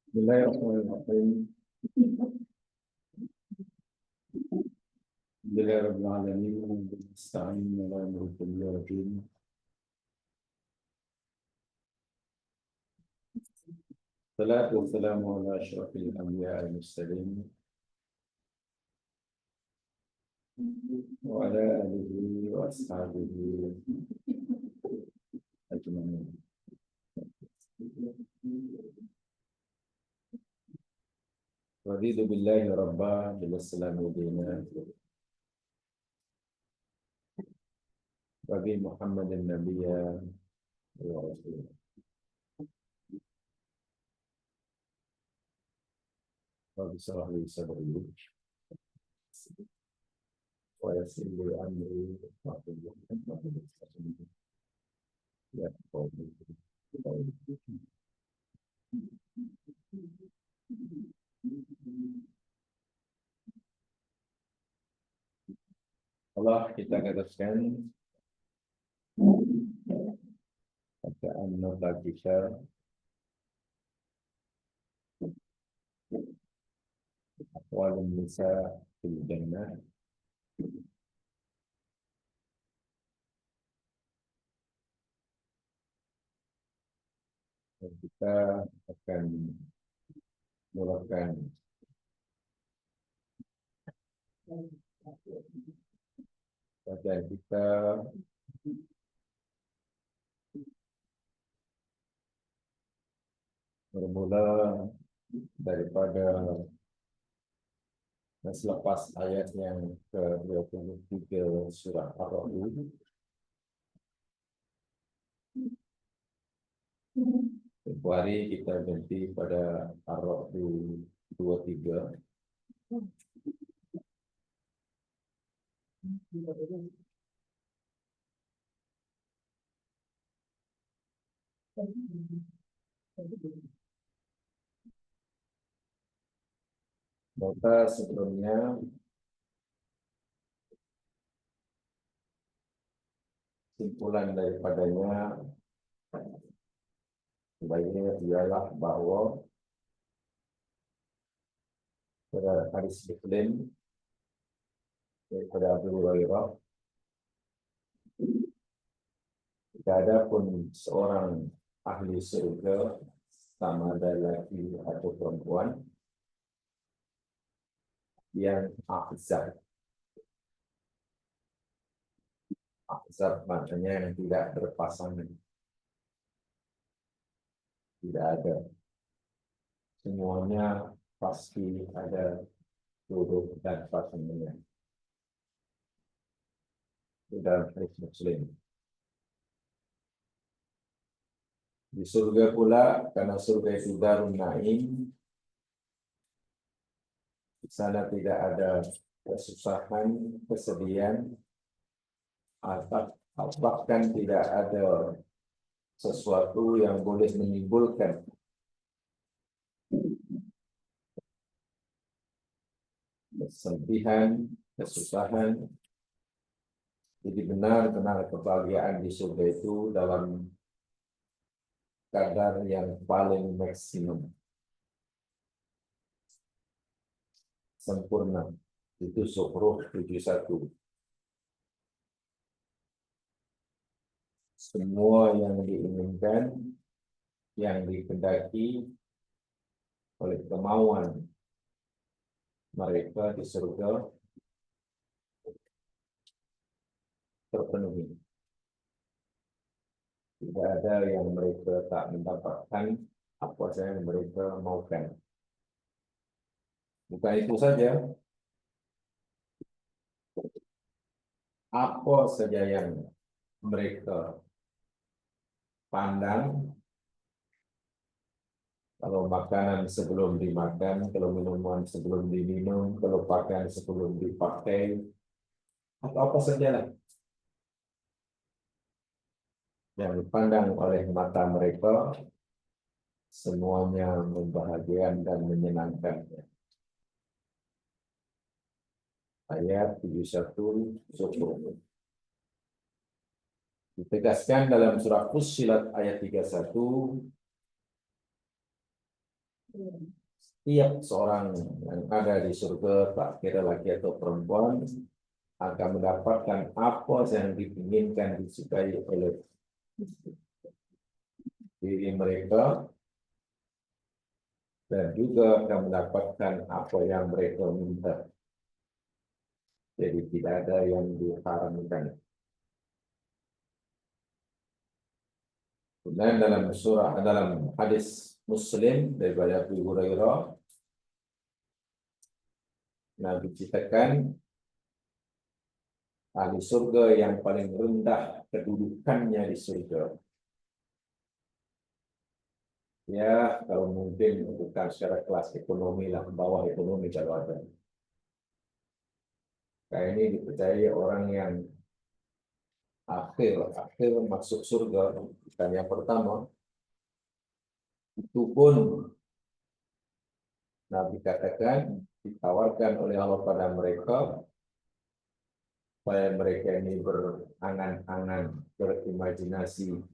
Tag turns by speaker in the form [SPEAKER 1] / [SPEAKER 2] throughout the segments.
[SPEAKER 1] Bismillahirrahmanirrahim. Alhamdulillahirrahmanirrahim. Nasta'in ala umuri. Salatu wassalamu ala asyrafil anbiya wal mursalin wa ala alihi wa ashabihi ajma'in. Raditu billahi rabba bil islami dina wa bi Muhammadin nabiyya wa rasulullah. Rabbi shrah li sadri wa yassir li amri wahlul 'uqdatam min lisani yafqahu qawli. Allah, kita katakan bacaan nota kita Aqwalun Nisa fil Jannah. Dan kita akan mulakan bacaan kita bermula daripada selepas ayat yang ke-23 surah Ar-Ra'd. Tempoh hari kita berhenti pada Ar-Ra'd 23. Nota sebelumnya simpulan daripadanya sebaiknya ialah bahwa pada hadis Muslim daripada Abu Hurairah, tidak ada pun seorang ahli surga, sama ada laki atau perempuan, yang ahzab. Ahzab maknanya yang tidak berpasangan. Tidak ada. Semuanya pasti ada jodoh dan pasangannya. Itu dalam hadis Muslim. Di surga pula, karena surga itu Darun Naim, di sana tidak ada kesusahan, kesedihan, atau bahkan tidak ada sesuatu yang boleh menimbulkan kesedihan, kesusahan. Jadi benar-benar kebahagiaan di surga itu dalam kadar yang paling maksimum, sempurna. Itu Zukhruf 71. Semua yang diinginkan, yang dikehendaki oleh kemauan mereka di surga terpenuhi. Tidak ada yang mereka tak mendapatkan apa saja yang mereka maukan. Bukan itu saja, apa saja yang mereka pandang, kalau makanan sebelum dimakan, kalau minuman sebelum diminum, kalau pakaian sebelum dipakai, atau apa sajalah yang dipandang oleh mata mereka, semuanya membahagiakan dan menyenangkan. Ayat 71 Zukhruf. Ditegaskan dalam surah Fussilat ayat 31, Setiap seorang yang ada di surga, tak kira laki atau perempuan, akan mendapatkan apa yang diinginkan, disukai oleh diri mereka, dan juga akan mendapatkan apa yang mereka minta. Jadi tidak ada yang diharamkan. Dan dalam hadis Muslim daripada Abu Hurairah, Nabi ceritakan ahli surga yang paling rendah kedudukannya di surga. Ya, kalau mungkin bukan secara kelas ekonomi lah, bawah ekonomi kalau ada. Kayak ini dipercaya orang yang akhir masuk surga, dan yang pertama itu pun Nabi katakan ditawarkan oleh Allah pada mereka supaya mereka ini berangan-angan, berimajinasi.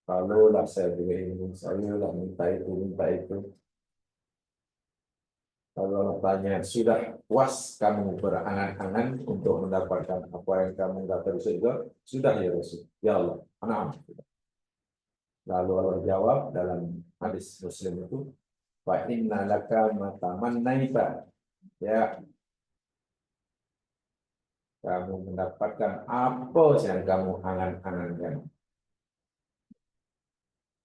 [SPEAKER 1] Kalaulah saya begini, saya lah minta itu. Kalau Allah tanya, sudah puas kamu berangan-angan untuk mendapatkan apa yang kamu dapat di surga? Sudah ya Rasul. Ya Allah, anam. Lalu Allah jawab dalam hadis Muslim itu, fa inna laka ma tamannaita. Ya, kamu mendapatkan apa yang kamu angan-angankan.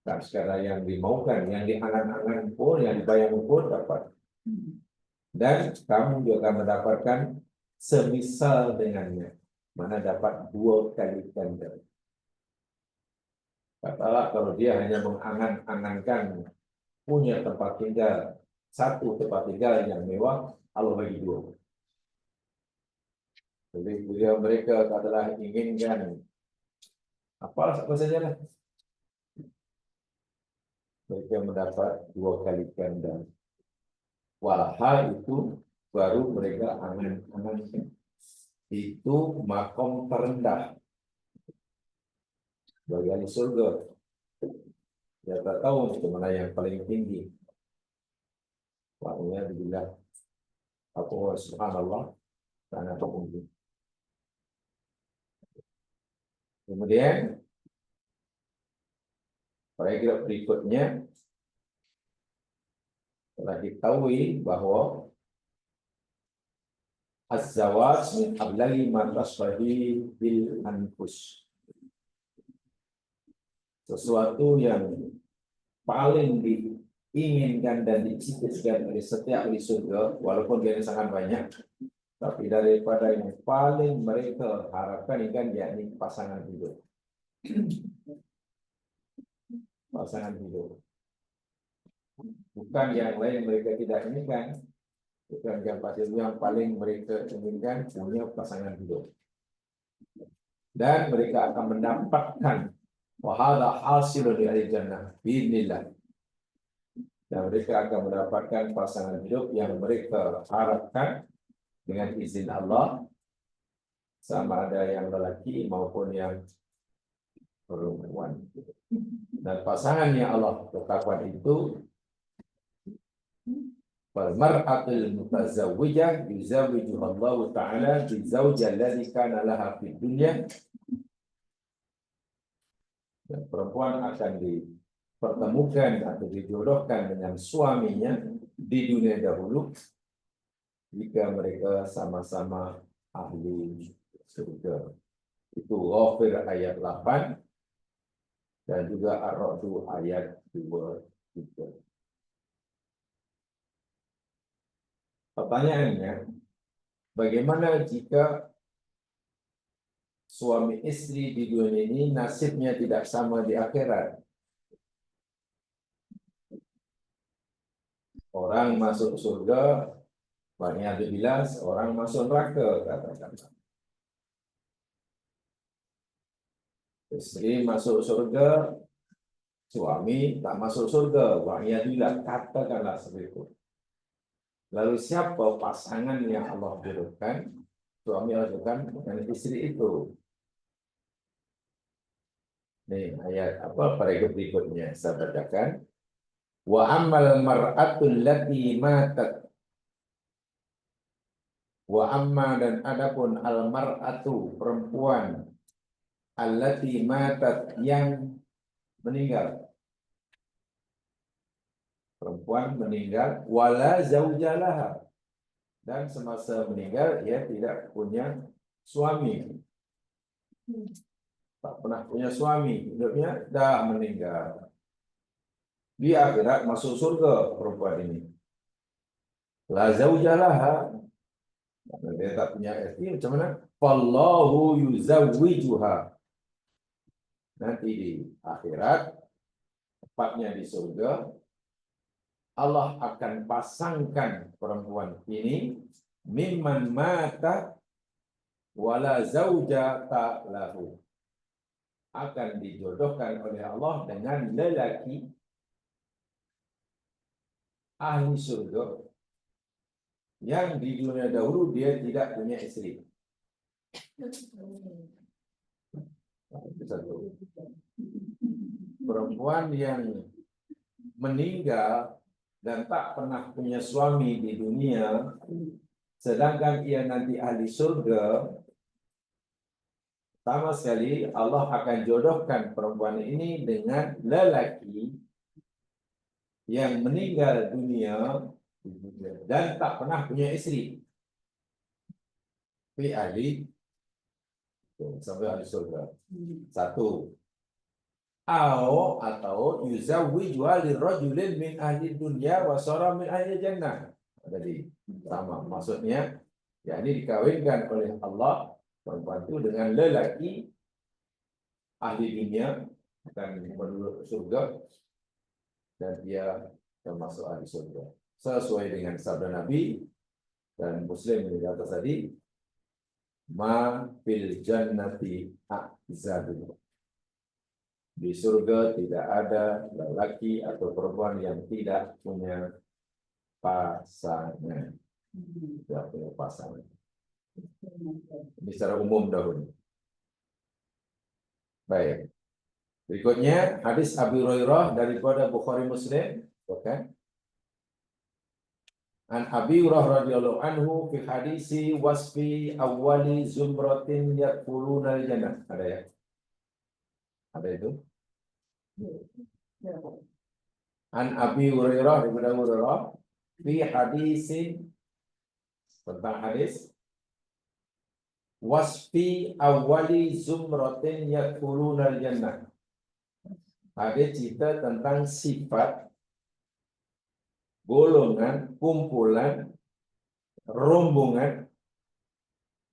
[SPEAKER 1] Dan sekarang yang dimaukan, yang diangan-angan pun, yang dibayangkan pun dapat. Dan kamu juga akan mendapatkan semisal dengannya, mana dapat 2 kali ganda. Katalah kalau dia hanya mengangan-angankan punya tempat tinggal, 1 tempat tinggal yang mewah, Allah bagi 2. Jadi mereka adalah inginkan apa saja lah, mereka mendapat 2 kali ganda. Walhal itu baru mereka angan-angankan. Itu makom terendah bagi ahli surga. Dia tak tahu mana yang paling tinggi. Maknanya dibilang aku subhanallah sangat tinggi. Kemudian paragraf berikutnya telah diketahui bahwa az-zawaj min ablagi ma tasbahi bil anfus. Sesuatu yang paling diinginkan dan diciptakan oleh setiap ahli surga, walaupun dia sangat banyak, tapi daripada yang paling mereka harapkan ikan yakni pasangan hidup. Pasangan hidup. Bukan yang lain mereka tidak inginkan. Bukan yang paling mereka inginkan punya pasangan hidup. Dan mereka akan mendapatkan wahada hasilul dari jannah biidznillah. Dan mereka akan mendapatkan pasangan hidup yang mereka harapkan dengan izin Allah, sama ada yang lelaki maupun yang perempuan. Dan pasangan yang Allah tetapkan itu wal mar'atul mutazawwijah yuzawwijuha Allah Ta'ala bi zawjil ladzi kana laha fid dunya. Dan perempuan akan dipertemukan atau dijodohkan dengan suaminya di dunia dahulu jika mereka sama-sama ahli surga. Itu Ghafir ayat 8 dan juga Ar-Ra'd ayat 23. Pertanyaannya, bagaimana jika suami istri di dunia ini nasibnya tidak sama di akhirat? Orang masuk surga, banyak dibilas, orang masuk neraka, katakan. Istri masuk surga, suami tak masuk surga, banyak dibilas, katakanlah seperti itu. Lalu siapa pasangan yang Allah berikan? Suami lakukan dengan istri itu. Nih ayat apa paragraf berikutnya saya bacakan. Wa ammal mar'atul lati matat. Wa amma dan adapun al mar'atu perempuan allati matat yang meninggal. Perempuan meninggal wala zaujalaha, dan semasa meninggal ia tidak punya suami. Tak pernah punya suami, hidupnya dah meninggal. Di akhirat masuk surga perempuan ini. La zaujalaha, dia tak punya istri, macam mana? Fallahu yuzawwijuha. Nanti di akhirat, tepatnya di surga, Allah akan pasangkan perempuan ini mimman mata wala zaujata lahu. Akan dijodohkan oleh Allah dengan lelaki ahli surga yang di dunia dahulu dia tidak punya istri. Satu. Perempuan yang meninggal dan tak pernah punya suami di dunia, sedangkan ia nanti ahli surga, pertama sekali Allah akan jodohkan perempuan ini dengan lelaki yang meninggal dunia dan tak pernah punya istri. Tapi ahli sampai ahli surga. Satu. Atau yuzawwijuha lirajulin min ahli dunya wa sara min ahli jannah. Jadi sama maksudnya, yakni dikawinkan oleh Allah perempuan itu dengan lelaki ahli dunia dan menuju surga, dan dia termasuk ahli surga sesuai dengan sabda Nabi dan Muslim di atas tadi, ma fil jannati ahzadu. Di surga tidak ada lelaki atau perempuan yang tidak punya pasangan. Tidak punya pasangan. Ini secara umum dahulu. Baik. Berikutnya hadis Abu Hurairah daripada Bukhari Muslim. Okay. An Abi Hurairah radhiyallahu anhu fi hadisi wasfi awwali zumratin yadkhuluna al-jannah. Ada ya? Ada itu? An Abi Hurairah daripada Abu Hurairah fi hadisi, tentang hadis wasfi awwali zumratin yadkhuluna al-jannah. Ada cerita tentang sifat golongan, kumpulan, rombongan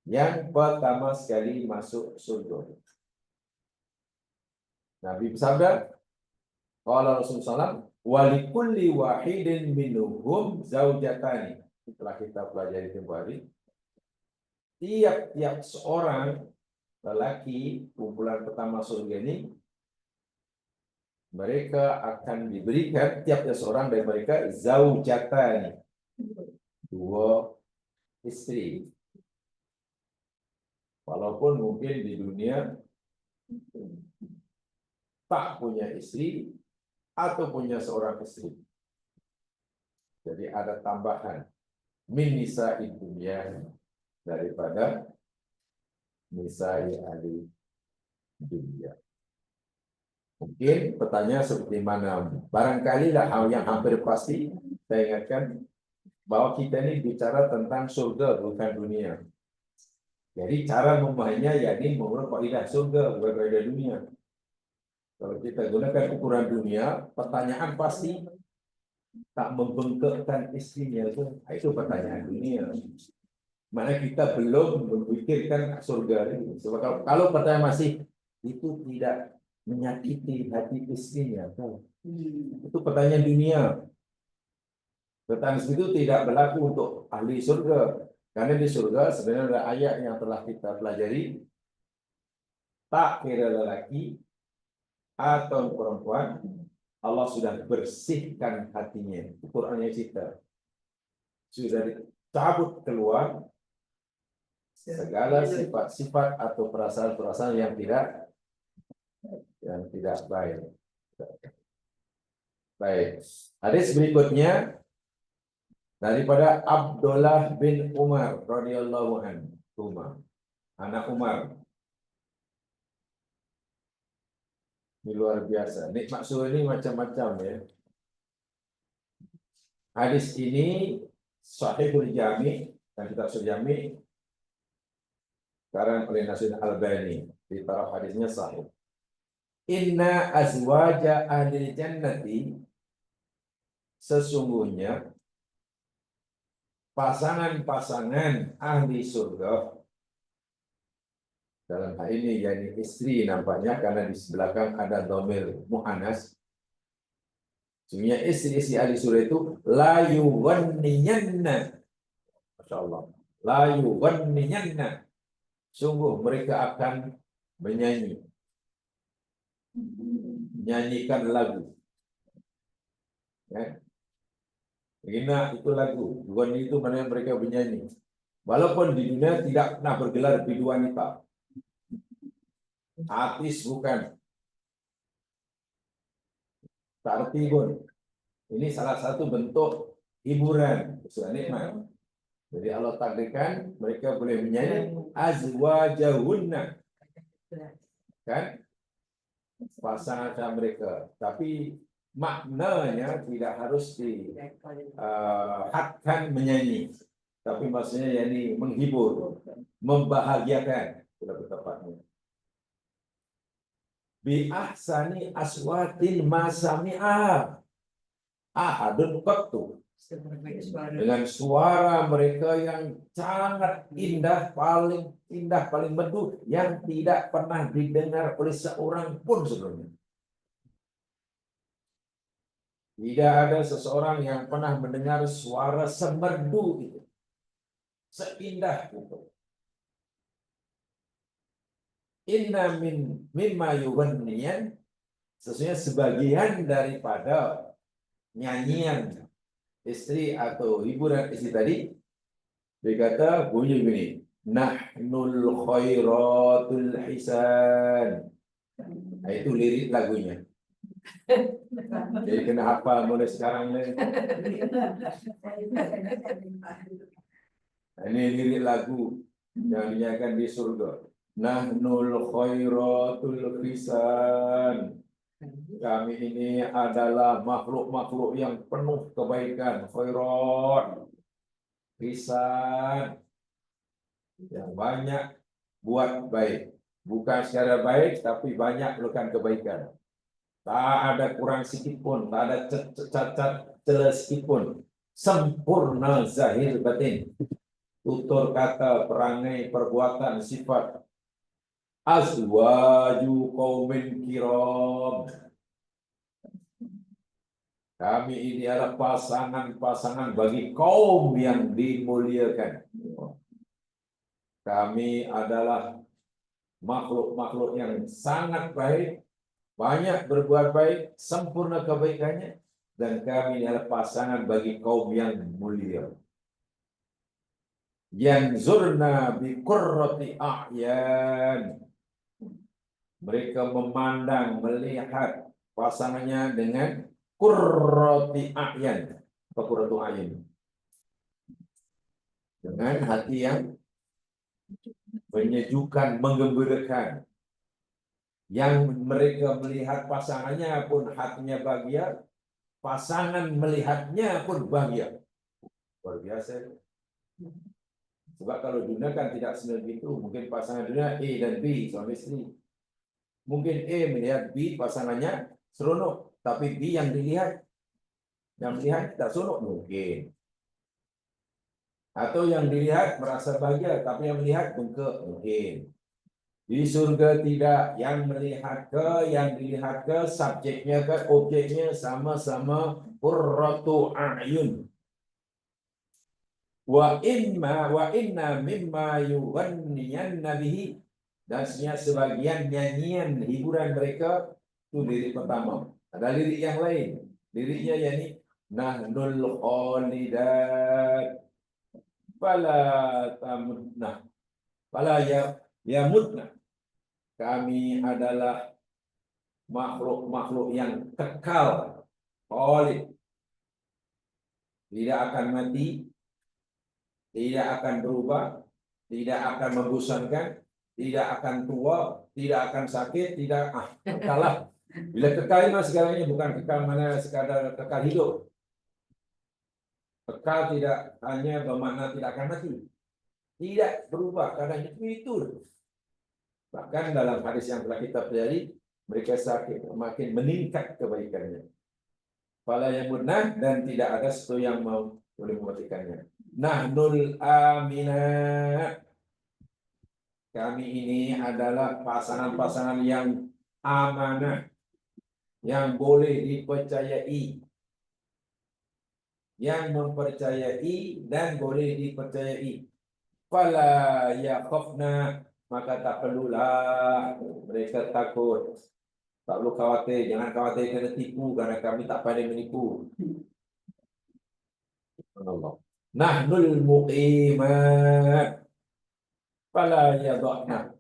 [SPEAKER 1] yang pertama sekali masuk surga. Nabi bersabda, qala Rasulullah SAW, wa likulli wahidin minhum zaujatani. Setelah kita pelajari tempoh hari, tiap-tiap seorang lelaki kumpulan pertama surga ini, mereka akan diberikan tiap-tiap seorang dari mereka zaujatani, dua istri. Walaupun mungkin di dunia tak punya istri atau punya seorang istri. Jadi ada tambahan min nisa'i dunya daripada nisa'i ahli dunia. Mungkin pertanyaan seperti mana? Barangkali lah hal yang hampir pasti saya ingatkan bahwa kita ini bicara tentang surga bukan dunia. Jadi cara memahaminya yakni menggunakan kaidah surga bukan kaidah dunia. Kalau kita gunakan ukuran dunia, pertanyaan pasti tak membengkakkan istrinya itu pertanyaan dunia. Mana kita belum memikirkan surga ini. Sebab kalau pertanyaan masih itu tidak menyakiti hati istrinya, itu pertanyaan dunia. Pertanyaan itu tidak berlaku untuk ahli surga, karena di surga sebenarnya ada ayat yang telah kita pelajari, tak kira lelaki atau perempuan, Allah sudah bersihkan hatinya. Qurannya kita sudah dicabut keluar segala sifat-sifat atau perasaan-perasaan yang tidak baik. Baik. Hadis berikutnya daripada Abdullah bin Umar radhiyallahu anhu. Anak Umar. Ini luar biasa. Ini maksud ini macam-macam ya. Hadis ini Sahihul Jami dan kitab Jami karang oleh Nasir Al-Albani di taraf hadisnya sahih. Inna azwaja ahli jannati, sesungguhnya pasangan-pasangan ahli surga, dalam hal ini yakni istri nampaknya karena di belakang ada dhamir muannas. Sebenarnya istri-istri ahli surga itu la yuwanniyanna. Masyaallah. La yuwanniyanna. Sungguh mereka akan menyanyi. Menyanyikan lagu. Ya. Gina itu lagu. Duan itu mana mereka bernyanyi. Walaupun di dunia tidak pernah bergelar bidu wanita. Artis bukan. Tartibun. Ini salah satu bentuk hiburan. Sudah nikmat. Jadi Allah takdirkan mereka boleh menyanyi azwajahunna. Kan? Pasangan mereka. Tapi maknanya tidak harus dihadkan menyanyi. Tapi maksudnya yakni menghibur, membahagiakan. Sudah tepatnya. Bi ahsani aswatin masami'a ahadun qattu, dengan suara mereka yang sangat indah, paling indah, paling merdu yang tidak pernah didengar oleh seorang pun sebelumnya. Tidak ada seseorang yang pernah mendengar suara semerdu itu, seindah itu. Inna mimma yuwanniyan, sesungguhnya sebagian daripada nyanyian istri atau hiburan istri tadi, dia kata bunyi begini, nahnul khairatul hisan. Nah, itu lirik lagunya. Jadi kena hafal mulai sekarang ni. Ini lirik lagu yang dinyanyikan di surga. Nahnul khairatul hisan. Kami ini adalah makhluk-makhluk yang penuh kebaikan, khairat, hisan, yang banyak buat baik. Bukan secara baik, tapi banyak melakukan kebaikan. Tak ada kurang sikit pun, tak ada cacat celah sikit pun. Sempurna zahir batin. Tutur kata, perangai, perbuatan, sifat. Azwaju qaumin kiram. Kami ini adalah pasangan-pasangan bagi kaum yang dimuliakan. Kami adalah makhluk-makhluk yang sangat baik, banyak berbuat baik, sempurna kebaikannya, dan kami adalah pasangan bagi kaum yang mulia. Yanzurna bi qurrati a'yan. Mereka memandang, melihat pasangannya dengan qurrati a'yan. Apa qurratu a'yan? Dengan hati yang menyejukkan, menggembirakan. Yang mereka melihat pasangannya pun hatinya bahagia, pasangan melihatnya pun bahagia. Luar biasa. Sebab kalau dunia kan tidak seperti itu. Mungkin pasangan dunia A dan B, suami istri. Mungkin A melihat B pasangannya seronok, tapi B yang melihat tidak seronok mungkin. Atau yang dilihat merasa bahagia, tapi yang melihat bengkak mungkin. Di surga tidak, yang melihat ke, yang dilihat ke, subjeknya ke, objeknya sama-sama qurratu a'yun. Wa inna mimma yuwanniyanna bihi, dan sebagian nyanyian hiburan mereka itu lirik pertama. Ada lirik yang lain. Liriknya yakni nahnul khalidat fala tamutna fala yamutna. Kami adalah makhluk-makhluk yang kekal, khalid, tidak akan mati, tidak akan berubah, tidak akan membosankan, tidak akan tua, tidak akan sakit, tidak kalah. Bila kekal itu segalanya, bukan kekal mana sekadar kekal hidup. Kekal tidak hanya bermakna tidak akan mati, tidak berubah, kadang itu. Bahkan dalam hadis yang telah kita pelajari, mereka sakit makin meningkat kebaikannya. Fala yang munah, dan tidak ada sesuatu yang boleh mematikannya. Nahnul aminat. Kami ini adalah pasangan-pasangan yang amanah, yang boleh dipercayai, yang mempercayai dan boleh dipercayai. Fala yakhafna, maka tak perlulah mereka takut. Tak perlu khawatir, jangan khawatir kena tipu, karena kami tak pandai menipu. Allah. Nahnul muqimat fala yadhna.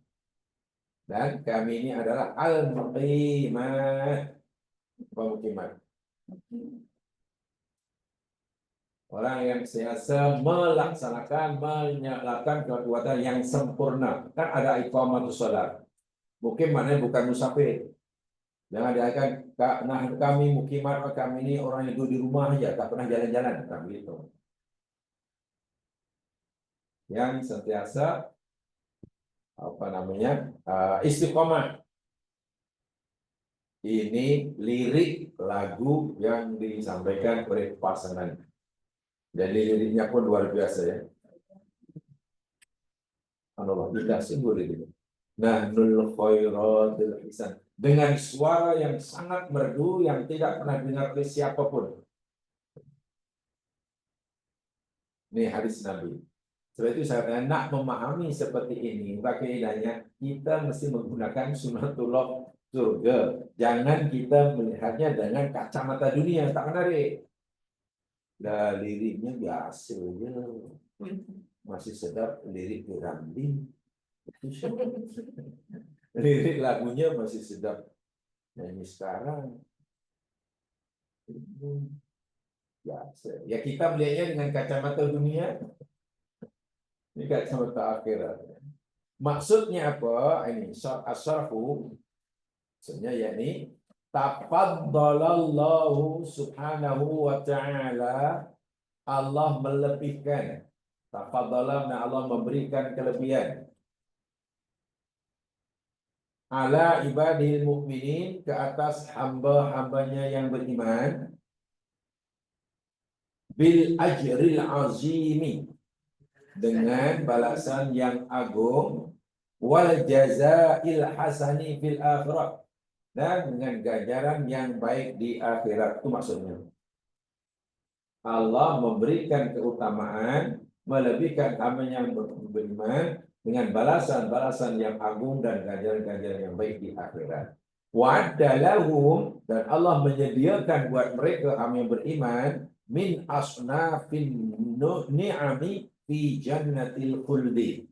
[SPEAKER 1] Dan kami ini adalah al-muqimat. Apa muqimat? Orang yang senantiasa melaksanakan, menyalakan perbuatan yang sempurna. Kan ada iqamatus shalah. Mukim maknanya bukan musafir. Jangan diartikan, nah kami mukimat, kami ini orang yang duduk di rumah aja, tak pernah jalan-jalan, tak begitu. Yang sentiasa istiqomah. Ini lirik lagu yang disampaikan oleh pasangan. Jadi liriknya pun luar biasa ya. Allah tidak sungguh liriknya. Nahnul khairatil hisan, dengan suara yang sangat merdu yang tidak pernah dengar oleh siapapun. Ini hadis Nabi. Sebab itu saya nak memahami seperti ini, bagaimananya kita mesti menggunakan sunatullah surga. Jangan kita melihatnya dengan kacamata dunia, tak menarik. Dah liriknya biasa je. Masih sedap lirik Ramli. Lirik lagunya masih sedap nyanyi sekarang. Biasa. Ya kita melihatnya dengan kacamata dunia. Ini kacamata akhirat. Maksudnya apa? Ini as-sarfu. Maksudnya yakni tafaddalallahu subhanahu wa ta'ala, Allah melebihkan. Tafaddala, Allah memberikan kelebihan. Ala ibadil mu'minin, ke atas hamba-hambanya yang beriman. Bil ajril azimi, dengan balasan yang agung. Wal jazail hasani fil akhirah, dan dengan ganjaran yang baik di akhirat. Itu maksudnya. Allah memberikan keutamaan, melebihkan hamba yang beriman dengan balasan-balasan yang agung dan ganjaran-ganjaran yang baik di akhirat. Wa'adalahum, dan Allah menyediakan buat mereka hamba yang beriman min asnafin ni'ami fi jannatil khuldi.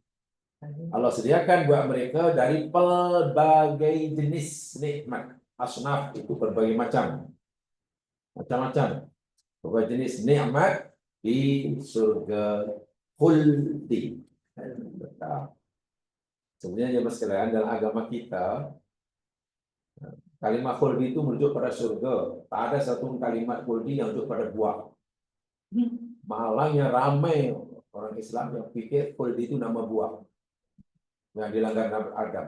[SPEAKER 1] Allah sediakan buat mereka dari pelbagai jenis nikmat. Asnaf itu berbagai macam. Macam-macam. Berbagai jenis nikmat di surga khuldi. Sebenarnya jemaah sekalian, dalam agama kita, kalimat khuldi itu merujuk pada surga. Tak ada satu kalimat khuldi yang merujuk pada buah. Malangnya ramai orang Islam yang pikir khuldi itu nama buah yang dilanggar Nabi Adam.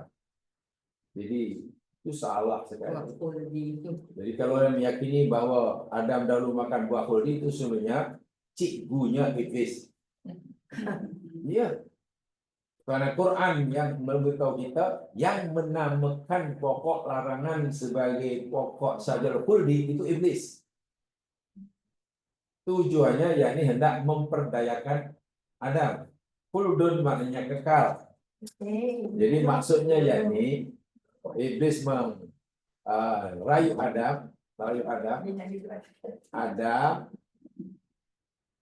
[SPEAKER 1] Jadi itu salah sekali. Jadi kalau orang meyakini bahwa Adam dahulu makan buah khuldi, itu sebenarnya cikgunya iblis. Iya. Karena Quran yang memberitahu kita yang menamakan pokok larangan sebagai pokok syajarah khuldi itu iblis. Tujuannya yakni hendak memperdayakan Adam. Khuldun maknanya kekal. Jadi maksudnya yakni iblis merayu Adam,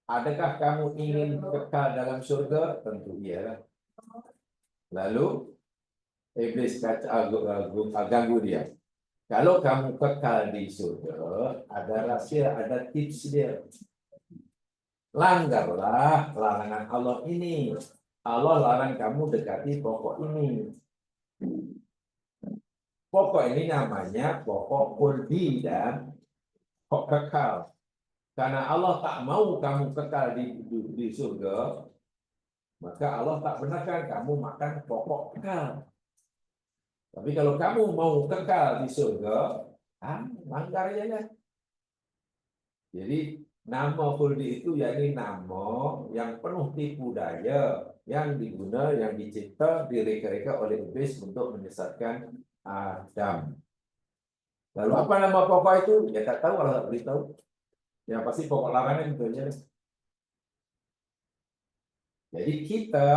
[SPEAKER 1] adakah kamu ingin kekal dalam surga? Tentu iyalah. Lalu iblis ganggu dia. Kalau kamu kekal di surga, ada rahasia, ada tips dia. Langgarlah larangan Allah ini. Allah larang kamu dekati pokok ini. Pokok ini namanya pokok khuldi dan pokok kekal. Karena Allah tak mau kamu kekal di surga, maka Allah tak benarkan kamu makan pokok kekal. Tapi kalau kamu mau kekal di surga, langgar aja. Jadi nama khuldi itu yakni nama yang penuh tipu daya, yang diguna, yang dicipta, direka-reka oleh iblis untuk menyesatkan Adam. Lalu apa nama pokok itu? Ya tak tahu, kalau tak beritahu. Yang pasti pokok larangan itu aja. Jadi kita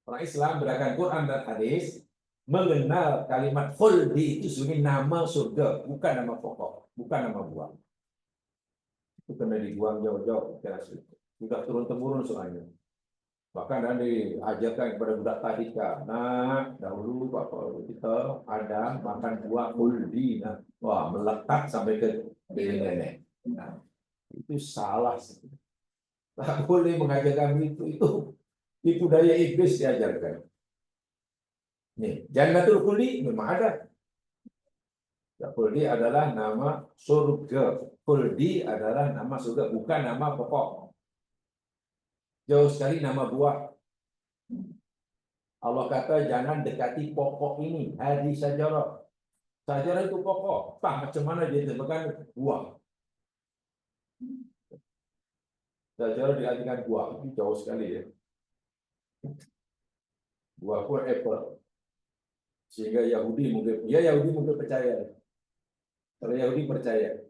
[SPEAKER 1] orang Islam berdasarkan Quran dan hadis mengenal kalimat khuldi itu sebagai nama surga, bukan nama pokok, bukan nama buah. Itu kena dibuang jauh-jauh, sudah turun-temurun soalnya. Bahkan dan diajarkan kepada budak tadika. Nah, dahulu bapak kita ada makan buah khuldi. Nah, wah, melekat sampai ke nenek. Nah, itu salah. Tak boleh mengajarkan itu daya iblis diajarkan. Nih, Jannatul Khuldi memang ada. Khuldi adalah nama surga. Khuldi adalah nama surga, bukan nama pokok. Jauh sekali nama buah. Allah kata jangan dekati pokok ini. Hadis sajarah. Sajarah itu pokok. Macam mana dia temukan buah? Sajarah diartikan buah. Itu jauh sekali ya. Buah pun apple. Sehingga Yahudi mungkin percaya. Kalau Yahudi percaya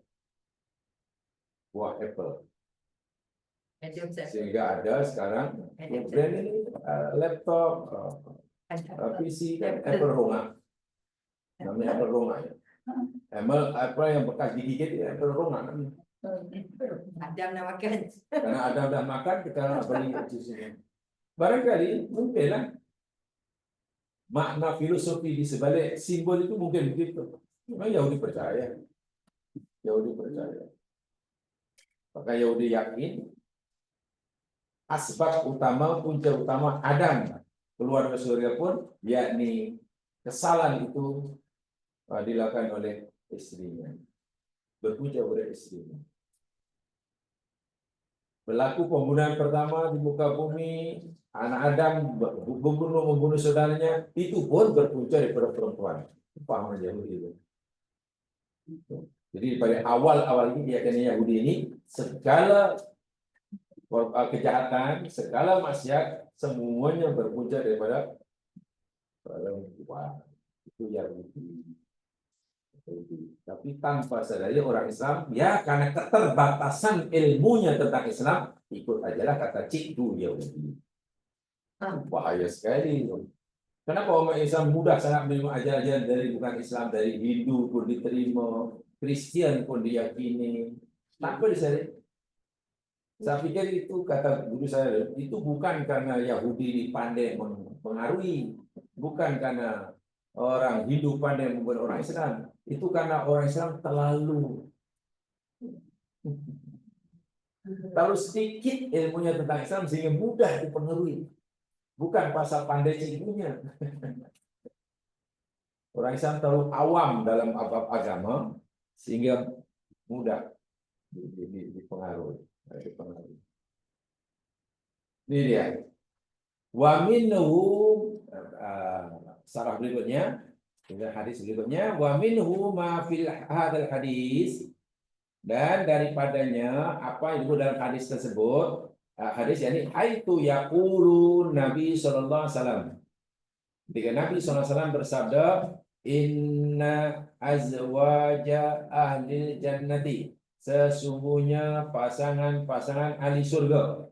[SPEAKER 1] buah apple. Sehingga ada sekarang brand ini laptop, PC kan Apple Roma. Namanya Apple Roma ya. Apple yang bekas digigit ya Apple Roma.
[SPEAKER 2] Adam nak makan.
[SPEAKER 1] Karena Adam dah makan, kita beli jus ini. Barangkali mungkinlah makna filosofi di sebalik simbol itu mungkin begitu. Memang Yahudi percaya. Maka Yahudi yakin asbab utama, punca utama Adam keluar dari surga pun, yakni kesalahan itu dilakukan oleh istrinya, berpunca pada istrinya. Berlaku pembunuhan pertama di muka bumi, anak Adam membunuh saudaranya, itu pun berpunca daripada perempuan. Paham Yahudi itu. Jadi pada awal ini keyakinan Yahudi ini segala kejahatan, segala maksiat semuanya berpunca daripada perempuan. Itu Yahudi. Tapi tanpa sadari orang Islam, ya karena keterbatasan ilmunya tentang Islam, ikut ajalah kata cikgu Yahudi. Bahaya sekali. Kenapa umat Islam mudah sangat menerima ajaran dari bukan Islam, dari Hindu pun diterima, Kristen pun diyakini, tanpa disadari. Saya pikir itu kata guru saya, itu bukan karena Yahudi pandai mempengaruhi, bukan karena orang Hindu pandai membuat orang Islam, itu karena orang Islam terlalu sedikit ilmunya tentang Islam sehingga mudah dipengaruhi, bukan pasal pandai ilmunya. Orang Islam terlalu awam dalam agama sehingga mudah dipengaruhi. Ini dia. Wa minhu sarah berikutnya, hadis berikutnya, wa minhu ma fil hadzal hadis, dan daripadanya apa yang dalam hadis tersebut, hadis yakni aitu yaqulu Nabi sallallahu alaihi wasallam. Ketika Nabi sallallahu alaihi wasallam bersabda, inna azwaja ahli jannati, sesungguhnya pasangan-pasangan ahli surga.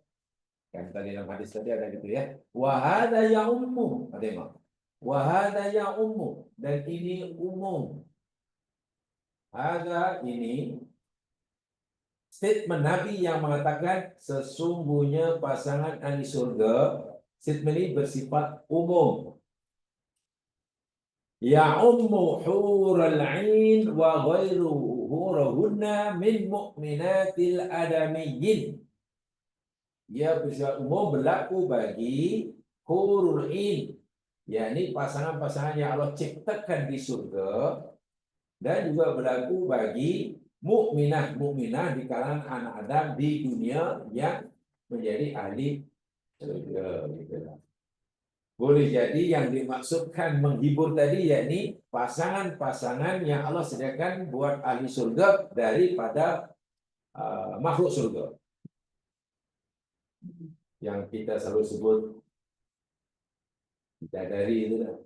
[SPEAKER 1] Kan tadi dalam hadis tadi ada gitu ya. Wa hadza ya ummu, ada wa hadza ya ummu, dan ini umum. Hadza ini statement Nabi yang mengatakan sesungguhnya pasangan ahli surga. Statement ini bersifat umum. ya ummu hurul ain wa ghairuhunna min mu'minatil adamiyyin. Ia bisa umum berlaku bagi hurul ain, yakni pasangan-pasangan yang Allah ciptakan di surga, dan juga berlaku bagi mukminah di kalangan anak Adam di dunia yang menjadi ahli surga. Boleh jadi yang dimaksudkan menghibur tadi yakni pasangan-pasangan yang Allah sediakan buat ahli surga daripada makhluk surga. Yang kita selalu sebut bidadari itu lah.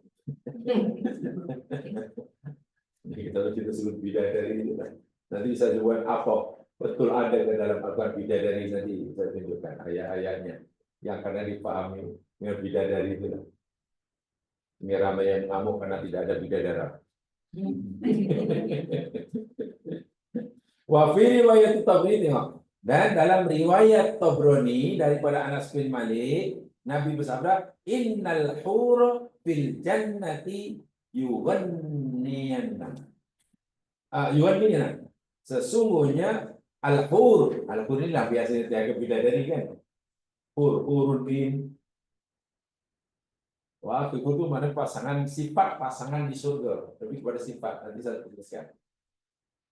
[SPEAKER 1] Kita sebut bidadari itu lah. Nanti saya buat apa betul ada ke dalam Al-Quran bidadari, nanti saya tunjukkan ayat-ayatnya yang karena dipahami dengan bidadari itu lah. Ini ramai yang ngamuk karena tidak ada bidadara. Wa fi riwayat Tabrani, dan dalam riwayat Tabrani daripada Anas bin Malik, Nabi bersabda, innal hur fil jannati yughanniyana. Yughanniyana. Sesungguhnya al-hur inilah biasanya tiada bidadari kan. Hurun bin. Wah, itu mana pasangan, sifat pasangan di surga, lebih kepada sifat. Nanti saya tuliskan.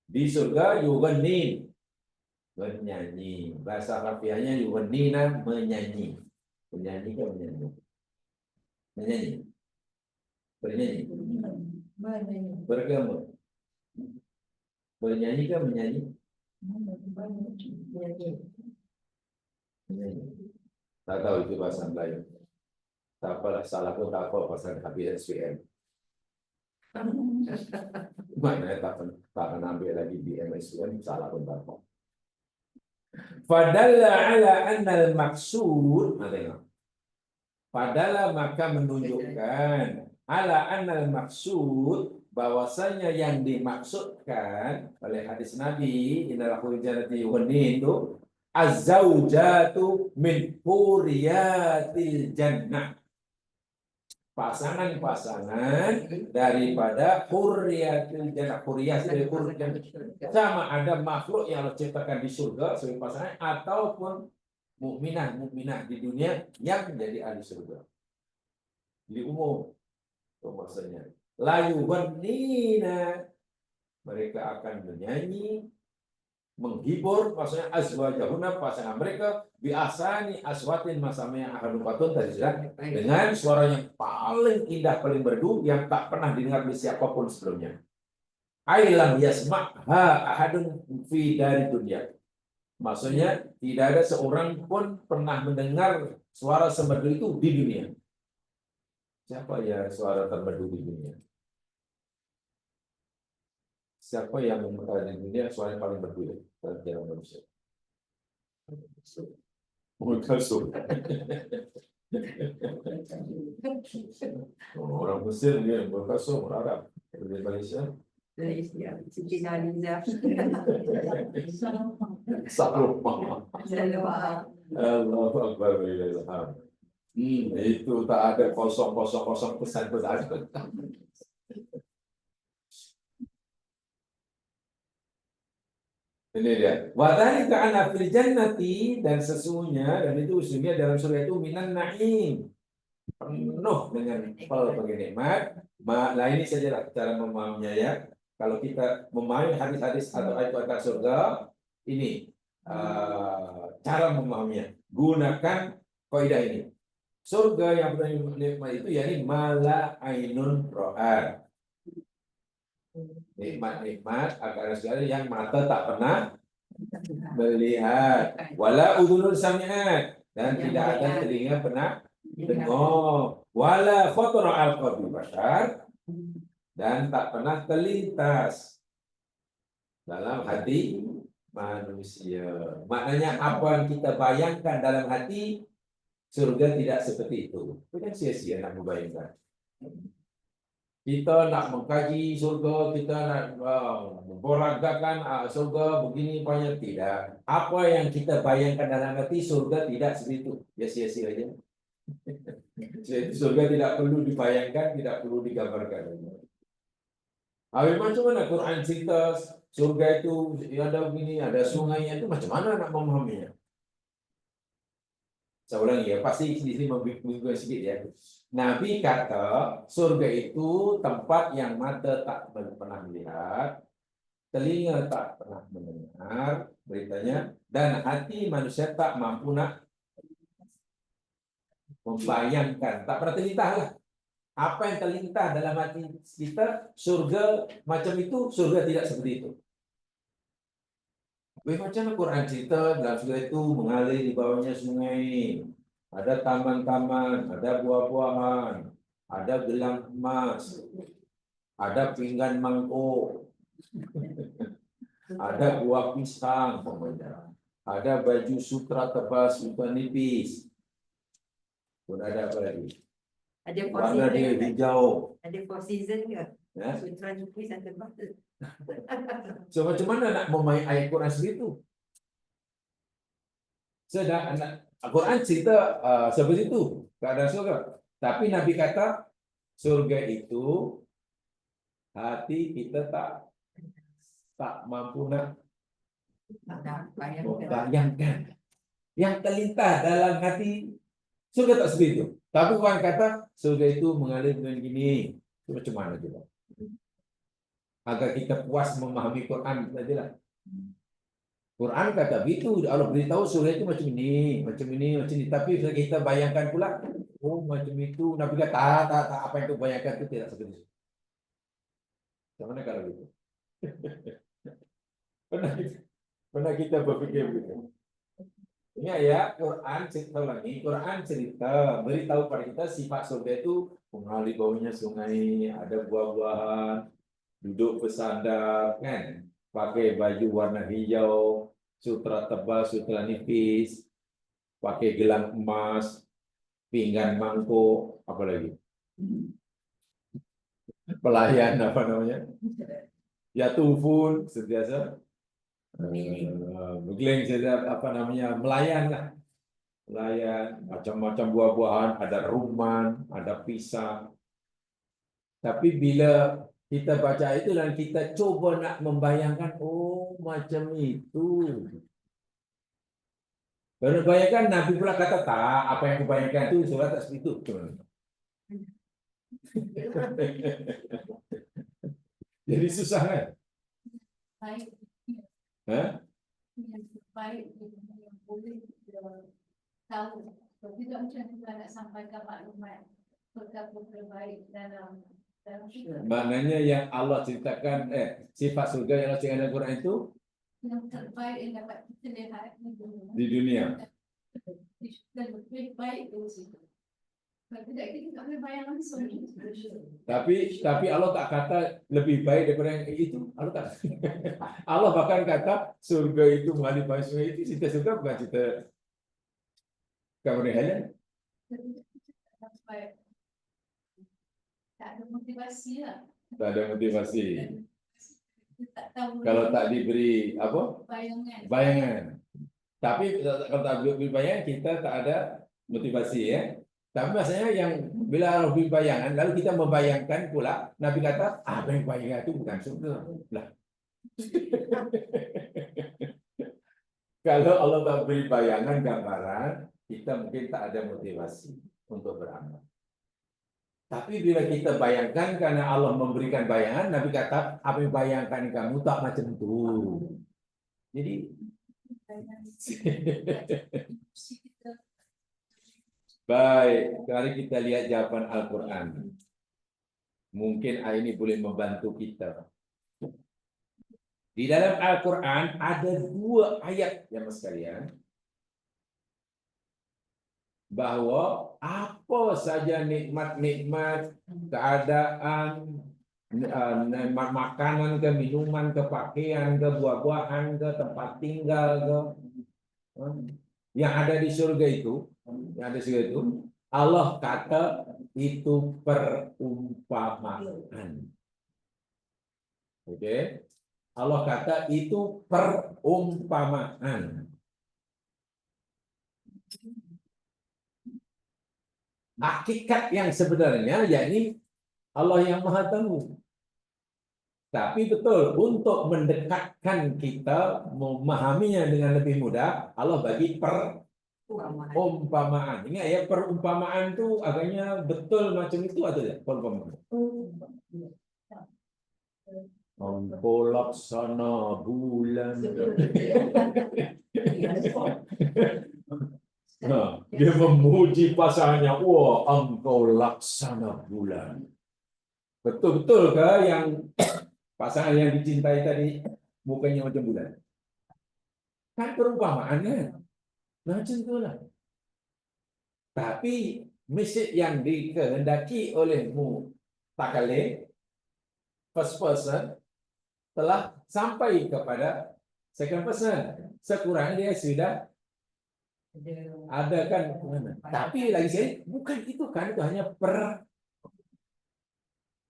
[SPEAKER 1] Di surga yughannin, menyanyi. Bahasa harfiahnya yughannina, menyanyi. Menyanyi kan menyanyi. Menyanyi. Bernyanyi. Bergema. Bernyanyi kan menyanyi. Menyanyi. Tak tahu itu bahasa Melayu. Tak apalah, salah pun tak apa pasal habis SPM. Mana tak akan ambil lagi di MSPM, salah pun tak apa. Fadalla ala annal maksud, padahal maka menunjukkan ala annal maksud, bahwasanya yang dimaksudkan oleh hadis Nabi innal jannati yughnin itu az-zaujatu min huriyatil jannah, pasangan-pasangan daripada hurriyatil jannah. Hurriyah sama ada makhluk yang Allah ciptakan di surga sebagai pasangan, ataupun mukminah di dunia yang menjadi ahli surga. Jadi umum maksudnya. Layu wanina, mereka akan menyanyi, menghibur, maksudnya azwajahuna, pasangan mereka, biasani aswatin masamnya ahadun patun tadi sudah, dengan suara yang paling indah, paling merdu, yang tak pernah didengar oleh siapapun sebelumnya. Ailam yasma'ha ahadun fi dari dunia. Maksudnya tidak ada seorang pun pernah mendengar suara semerdu itu di dunia. Siapa ya suara termerdu di dunia? Siapa yang di dunia suara yang paling merdu dalam jalan manusia? Mulkasum. Orang Mesir dia Mulkasum, orang Arab. Di Malaysia
[SPEAKER 2] Siti Naliza.
[SPEAKER 1] Salomah. Allahu Akbar. Itu tak ada kosong pesan-pesan. Ini dia. Wadhalika anna fil jannati, dan sesungguhnya, dan itu sesungguhnya dalam surga itu minan na'im, penuh dengan pelbagai nikmat. Nah ini sajalah cara memahaminya ya. Kalau kita memahami hadis-hadis atau ayat-ayat surga, ini cara memahaminya. Gunakan kaidah ini. Surga yang penuh nikmat itu yakni mala ainun ro'at. Nikmat-nikmat akan segala yang mata tak pernah melihat, wala udhunun sami'at, dan tidak ada telinga pernah dengar, wala khatara al qalbi bashar, dan tak pernah terlintas dalam hati manusia. Maknanya apa yang kita bayangkan dalam hati, surga tidak seperti itu. Itu kan sia-sia nak membayangkan. Kita nak mengkaji surga, kita nak memperagakan surga begini banyak, tidak. Apa yang kita bayangkan dalam hati, surga tidak seperti itu. Ya sia-sia aja. Surga tidak perlu dibayangkan, tidak perlu digambarkan. Habis macam mana Quran cerita surga itu ada begini, ada sungainya itu macam mana nak memahaminya? Saya ulangi ya, pasti di sini membingungkan sedikit ya. Nabi kata surga itu tempat yang mata tak pernah melihat, telinga tak pernah mendengar beritanya, dan hati manusia tak mampu nak membayangkan, tak pernah terlintas lah. Apa yang terlintas dalam hati kita, surga macam itu, surga tidak seperti itu. Macam Quran cerita dalam surga itu mengalir di bawahnya sungai, ada taman-taman, ada buah-buahan, ada gelang emas, ada pinggan mangkuk, ada buah pisang, ada baju sutra tebal, sutra nipis, pun ada apa lagi?
[SPEAKER 2] Ada four
[SPEAKER 1] Warna dia
[SPEAKER 2] season.
[SPEAKER 1] hijau.
[SPEAKER 2] Ada four season ke?
[SPEAKER 1] Ya.
[SPEAKER 2] Sutra nipis atau batu.
[SPEAKER 1] So macam mana nak memain ayat Quran segitu? Sedang Al-Quran cerita seperti itu keadaan surga. Tapi Nabi kata surga itu hati kita tak mampu nak bayangkan. Yang terlintas dalam hati surga tak seperti itu. Tapi Quran kata surga itu mengalir dengan gini. Itu macam mana juga? Agar kita puas memahami Quran sajalah. Quran kata begitu, Allah beritahu surga itu macam ini, macam ini, macam ini. Tapi kita bayangkan pula, oh macam itu. Nabi kata, tak, apa yang kita bayangkan itu tidak seperti itu. Bagaimana kalau gitu? pernah kita berpikir begitu? Ini ayat Quran cerita lagi, Quran cerita, beritahu pada kita sifat surga itu mengalir bawahnya sungai, ada buah-buahan, duduk bersandar, kan? Pakai baju warna hijau, sutra tebal, sutra nipis, pakai gelang emas, pinggan mangkuk, apa lagi? Pelayan apa namanya? Ya tufun, sentiasa bergeling, apa namanya? Melayan lah. Melayan, macam-macam buah-buahan, ada rumman, ada pisang. Tapi bila kita baca itu dan kita coba nak membayangkan, oh macam itu. Baru bayangkan Nabi pula kata tak, apa yang kubayangkan itu surat tak seperti itu. Jadi susah kan?
[SPEAKER 3] Baik.
[SPEAKER 1] Hah?
[SPEAKER 3] Yang baik yang boleh tahu. Tidak macam kita nak sampaikan maklumat perkara terbaik dalam kita.
[SPEAKER 1] Maknanya yang Allah ceritakan sifat surga yang Allah ceritakan dalam Quran itu
[SPEAKER 3] Yang terbaik yang dapat kita lihat
[SPEAKER 1] di dunia.
[SPEAKER 3] Dan lebih baik dari situ. Kalau tidak kita tak boleh bayang langsung.
[SPEAKER 1] Tapi Allah tak kata lebih baik daripada yang itu. Allah tak. Allah bahkan kata surga itu mengalir bawah sungai itu, cerita surga bukan cerita kemerdekaan.
[SPEAKER 3] Tak ada motivasi lah.
[SPEAKER 1] Tak ada motivasi.
[SPEAKER 3] Tak tahu.
[SPEAKER 1] Kalau tak diberi apa? Bayangan. Tapi kalau tak diberi bayangan, kita tak ada motivasi ya. Tapi maksudnya yang bila Allah beri bayangan, lalu kita membayangkan pula, Nabi kata, apa yang bayangkan itu bukan surga. Lah. Kalau Allah tak beri bayangan, gambaran, kita mungkin tak ada motivasi untuk beramal. Tapi bila kita bayangkan karena Allah memberikan bayangan, Nabi kata, apa yang bayangkan kamu tak macam itu. Jadi baik, mari kita lihat jawaban Al-Quran. Mungkin ini boleh membantu kita. Di dalam Al-Quran ada 2 ayat yang sekalian, bahwa apa saja nikmat-nikmat, keadaan, nikmat makanan ke, minuman ke, pakaian ke, buah-buahan ke, tempat tinggal ke, yang ada di surga itu, Allah kata itu perumpamaan. Oke, Allah kata itu perumpamaan. Hakikat yang sebenarnya yakni Allah yang Maha Tahu. Tapi betul, untuk mendekatkan kita memahaminya dengan lebih mudah, Allah bagi perumpamaan. Ingat ya, perumpamaan itu agaknya betul macam itu atau tidak? Perumpamaan. Engkau laksana bulan. Nah, dia memuji pasangannya. Wah, engkau laksana bulan. Betul-betul ke yang pasangan yang dicintai tadi mukanya macam bulan? Kan perumpamaan kan? Macam itulah. Tapi message yang dikehendaki olehmu takalih first person telah sampai kepada second person. Sekurangnya dia sudah ada kan. Tapi lagi sekali bukan itu kan, itu hanya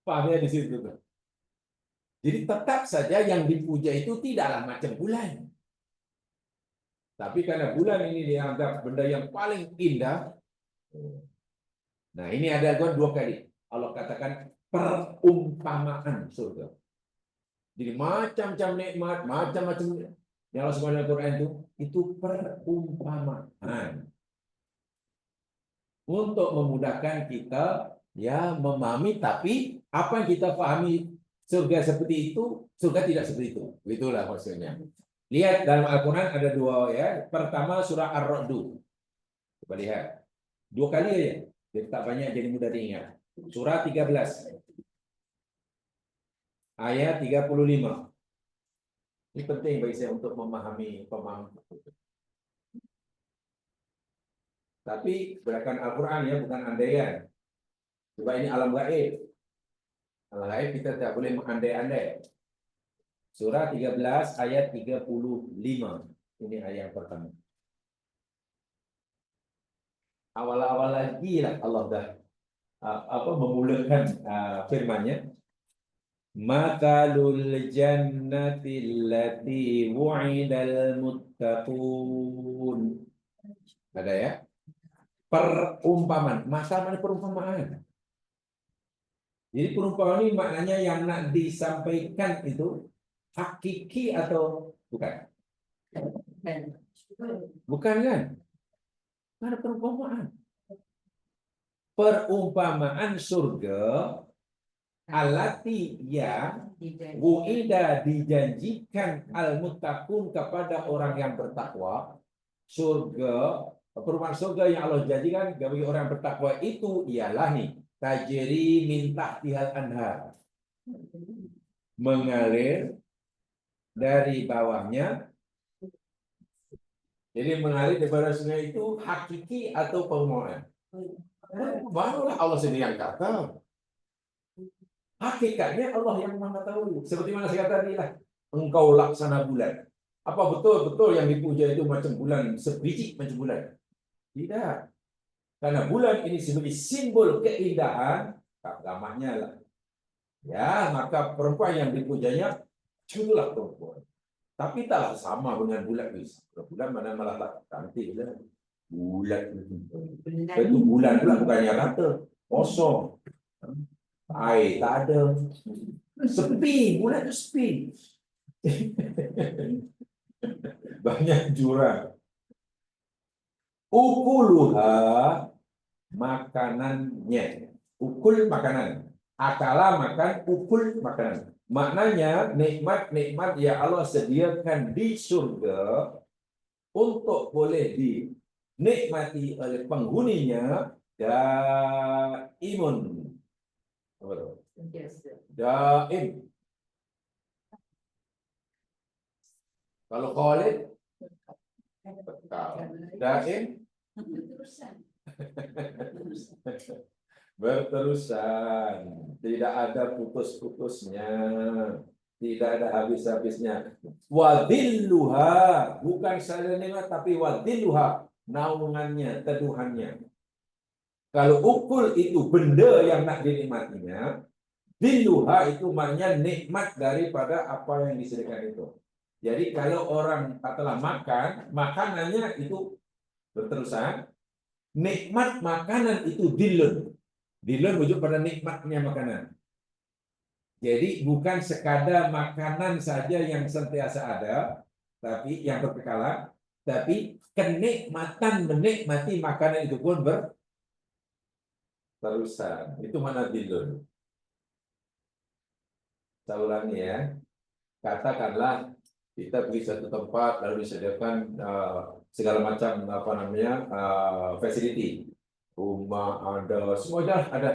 [SPEAKER 1] pahamnya di situ. Jadi tetap saja yang dipuja itu tidaklah macam bulan. Tapi karena bulan ini dianggap benda yang paling indah. Nah, ini ada dua kali. Allah katakan perumpamaan surga. Jadi macam-macam nikmat, macam-macam yang Allah sebutkan dalam Al-Quran itu perumpamaan. Untuk memudahkan kita ya memahami, tapi apa yang kita pahami surga seperti itu, surga tidak seperti itu. Itulah maksudnya. Lihat dalam Al-Quran ada dua ya. Pertama surah Ar-Ra'd. Coba lihat. Dua kali aja. Jadi tak banyak, jadi mudah diingat. Surah 13. Ayat 35. Ini penting bagi saya untuk memahami pemahaman. Tapi berdasarkan Al-Quran ya, bukan andaian. Coba ini alam gaib. Alam gaib kita tidak boleh mengandai-andai. Surah 13 ayat 35. Ini ayat yang pertama. Awal-awal lagi lah Allah dah memulakan firman-Nya. Matalul jannati allati wu'idal muttaqun. Ada ya? Perumpamaan. Masa mana perumpamaan? Jadi perumpamaan ini maknanya yang nak disampaikan itu hakiki atau bukan? Bukan kan? Ada perumpamaan. Perumpamaan surga alati yang wu'ida dijanjikan al-muttaqun kepada orang yang bertakwa. Surga, perumpamaan surga yang Allah janjikan bagi orang yang bertakwa itu ialah nih, tajri min tahtihal anhar. Mengalir dari bawahnya. Jadi mengalir daripada sungai itu hakiki atau perumpamaan? Barulah Allah sendiri yang kata. Hakikatnya Allah yang Maha tahu. Seperti mana saya kata tadi lah, engkau laksana bulan. Apa betul-betul yang dipuja itu macam bulan, sebiji macam bulan? Tidak. Karena bulan ini sebagai simbol keindahan, agamanya lah. Ya, maka perempuan yang dipujanya itulah perempuan. Tapi taklah sama dengan bulan. Bulan mana malah tak cantik lah. Bulan itu bulan pula bukannya rata, kosong. Air tak ada. Sepi, bulan itu sepi. Banyak jurang. Ukuluha makanannya. Ukul makanan. Akala makan, ukul makanan. Maknanya nikmat-nikmat yang Allah sediakan di surga untuk boleh dinikmati oleh penghuninya daimun. Daim. Kalau khalid daim berterusan, tidak ada putus-putusnya, tidak ada habis-habisnya. Wadilluha, bukan saja nikmat tapi wadilluha, naungannya, teduhannya. Kalau ukul itu benda yang nak dinikmatinya, dilluha itu maknanya nikmat daripada apa yang disediakan itu. Jadi kalau orang telah makan, makanannya itu berterusan, nikmat makanan itu dillun. Dillun wujud pada nikmatnya makanan. Jadi bukan sekadar makanan saja yang sentiasa ada, tapi yang berkekalan, tapi kenikmatan menikmati makanan itu pun berterusan. Itu mana dilun. Saya ulangi ya. Katakanlah kita pergi satu tempat lalu disediakan segala macam facility, rumah ada, semua ada